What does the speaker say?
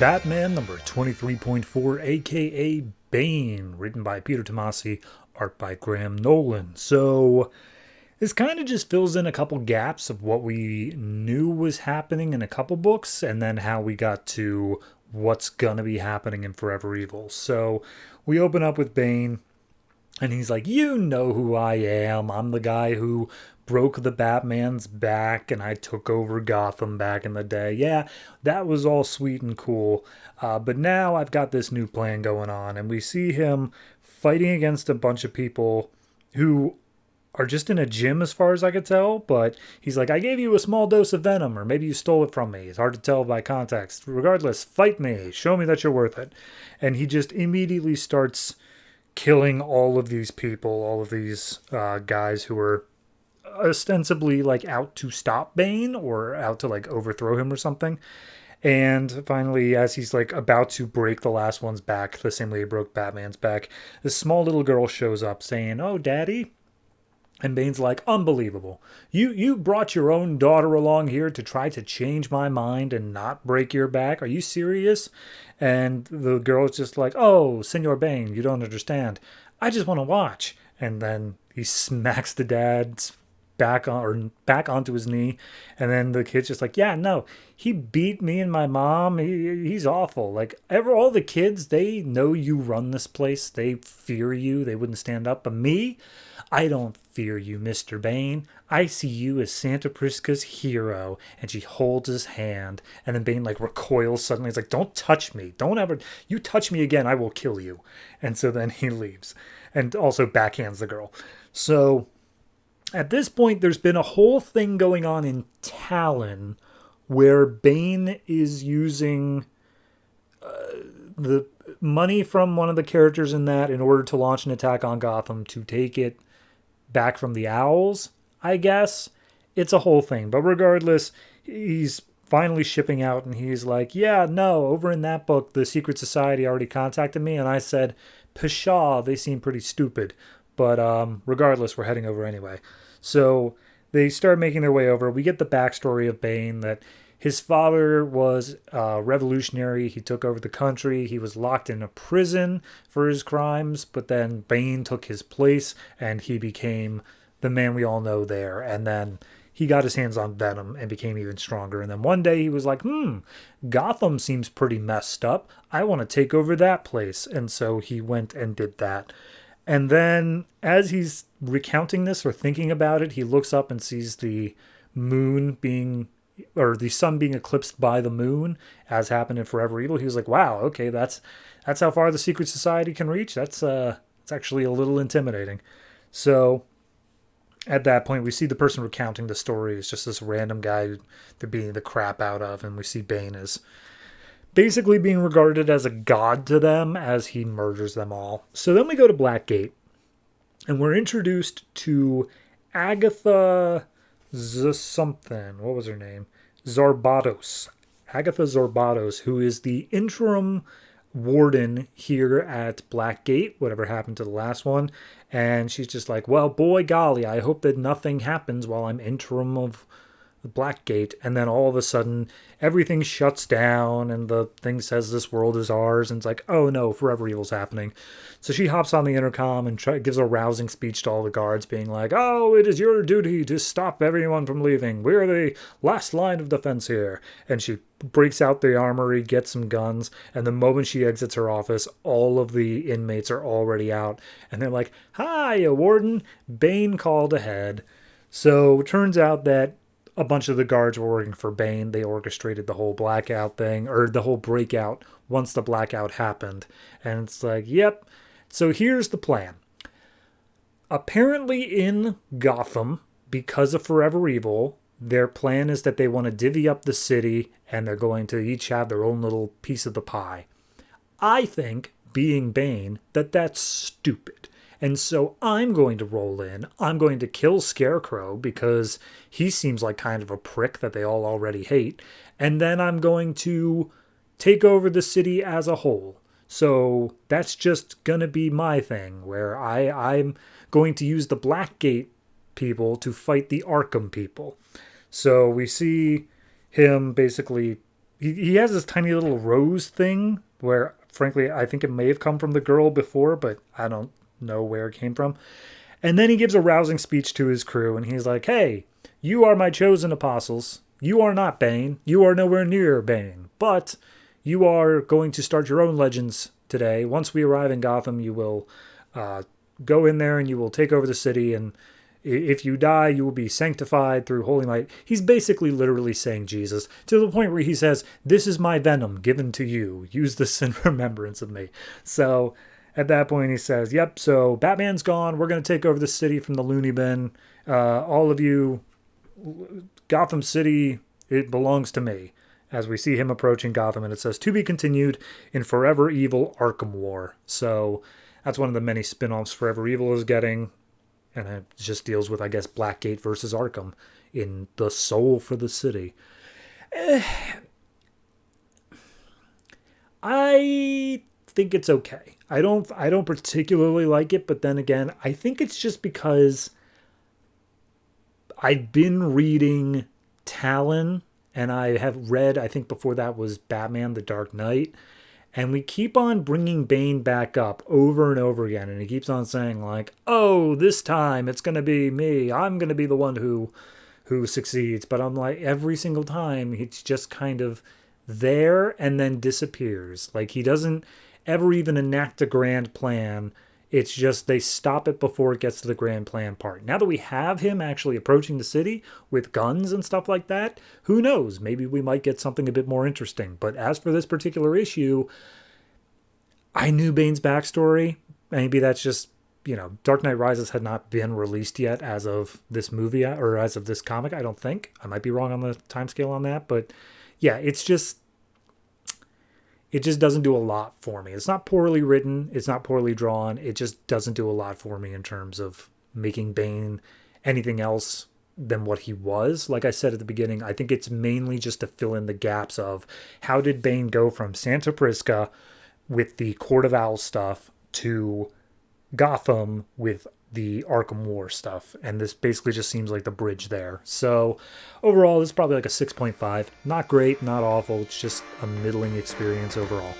Batman number 23.4, aka Bane, written by Peter Tomasi, art by Graham Nolan. So this kind of just fills in a couple gaps of what we knew was happening in a couple books, and then how we got to what's gonna be happening in Forever Evil. So we open up with Bane, and he's like, you know who I am. I'm the guy who broke the Batman's back and I took over Gotham back in the day. Yeah, that was all sweet and cool. But now I've got this new plan going on. And we see him fighting against a bunch of people who are just in a gym as far as I could tell. But he's like, I gave you a small dose of venom, or maybe you stole it from me. It's hard to tell by context. Regardless, fight me. Show me that you're worth it. And he just immediately starts killing all of these people, all of these guys who are ostensibly like out to stop Bane or out to like overthrow him or something. And finally, as he's like about to break the last one's back, the same way he broke Batman's back, this small little girl shows up saying, "Oh, Daddy." And Bane's like, unbelievable. You brought your own daughter along here to try to change my mind and not break your back? Are you serious? And the girl's just like, oh, Senor Bane, you don't understand. I just want to watch. And then he smacks the dad's back onto his knee, and then the kid's just like, yeah, no, he beat me and my mom. He's awful. Like all the kids, they know you run this place. They fear you. They wouldn't stand up. But me, I don't fear you, Mr. Bane. I see you as Santa Prisca's hero. And she holds his hand, and then Bane like recoils suddenly. He's like, don't touch me. Don't ever, you touch me again, I will kill you. And so then he leaves and also backhands the girl. So at this point, there's been a whole thing going on in Talon where Bane is using the money from one of the characters in that in order to launch an attack on Gotham to take it back from the Owls, I guess. It's a whole thing. But regardless, he's finally shipping out, and he's like, yeah, no, over in that book, the Secret Society already contacted me, and I said, pshaw, they seem pretty stupid. But regardless, we're heading over anyway. So they start making their way over. We get the backstory of Bane, that his father was a revolutionary. He took over the country. He was locked in a prison for his crimes, but then Bane took his place, and he became the man we all know there. And then he got his hands on Venom and became even stronger. And then one day he was like, Gotham seems pretty messed up. I want to take over that place. And so he went and did that. And then as he's recounting this or thinking about it, he looks up and sees the moon being, or the sun being eclipsed by the moon, as happened in Forever Evil. He was like, wow, okay, that's how far the Secret Society can reach. It's actually a little intimidating. So at that point, we see the person recounting the story is just this random guy they're beating the crap out of, and we see Bane as basically being regarded as a god to them as he murders them all. So then we go to Blackgate, and we're introduced to Agatha something. What was her name? Zorbatos. Agatha Zorbatos, who is the interim warden here at Blackgate, whatever happened to the last one. And she's just like, well, boy golly, I hope that nothing happens while I'm interim of the Blackgate. And then all of a sudden everything shuts down, and the thing says this world is ours, and it's like, oh no, Forever Evil's happening. So she hops on the intercom and gives a rousing speech to all the guards, being like, oh, it is your duty to stop everyone from leaving. We're the last line of defense here. And she breaks out the armory, gets some guns, and the moment she exits her office, all of the inmates are already out, and they're like, hi, warden, Bane called ahead. So it turns out that a bunch of the guards were working for Bane. They orchestrated the whole blackout thing, or the whole breakout once the blackout happened. And it's like, yep. So here's the plan. Apparently in Gotham, because of Forever Evil, their plan is that they want to divvy up the city, and they're going to each have their own little piece of the pie. I think, being Bane, that that's stupid. And so I'm going to roll in. I'm going to kill Scarecrow because he seems like kind of a prick that they all already hate. And then I'm going to take over the city as a whole. So that's just going to be my thing, where I'm going to use the Blackgate people to fight the Arkham people. So we see him basically he has this tiny little rose thing where, frankly, I think it may have come from the girl before, but I don't know where it came from. And then he gives a rousing speech to his crew, and he's like, hey, you are my chosen apostles. You are not Bane. You are nowhere near Bane. But you are going to start your own legends today. Once we arrive in Gotham, you will go in there and you will take over the city, and if you die, you will be sanctified through holy might. He's basically literally saying Jesus, to the point where he says, this is my venom given to you. Use this in remembrance of me. So at that point, he says, yep, so Batman's gone. We're going to take over the city from the loony bin. All of you, Gotham City, it belongs to me. As we see him approaching Gotham, and it says, to be continued in Forever Evil Arkham War. So that's one of the many spin-offs Forever Evil is getting. And it just deals with, I guess, Blackgate versus Arkham in the soul for the city. I think it's okay. I don't particularly like it, but then again, I think it's just because I've been reading Talon, and I have read, I think before that was Batman the Dark Knight, and we keep on bringing Bane back up over and over again, and he keeps on saying like, oh, this time it's going to be me. I'm going to be the one who succeeds. But I'm like, every single time he's just kind of there and then disappears. Like, he doesn't ever even enact a grand plan. It's just they stop it before it gets to the grand plan part. Now that we have him actually approaching the city with guns and stuff like that, who knows? Maybe we might get something a bit more interesting. But as for this particular issue, I knew Bane's backstory. Maybe that's just, Dark Knight Rises had not been released yet as of this movie, or as of this comic, I don't think. I might be wrong on the timescale on that. But yeah, it just doesn't do a lot for me. It's not poorly written. It's not poorly drawn. It just doesn't do a lot for me in terms of making Bane anything else than what he was. Like I said at the beginning, I think it's mainly just to fill in the gaps of how did Bane go from Santa Prisca with the Court of Owls stuff to Gotham with the Arkham War stuff. And this basically just seems like the bridge there. So overall, this is probably like a 6.5. Not great, not awful. It's just a middling experience overall.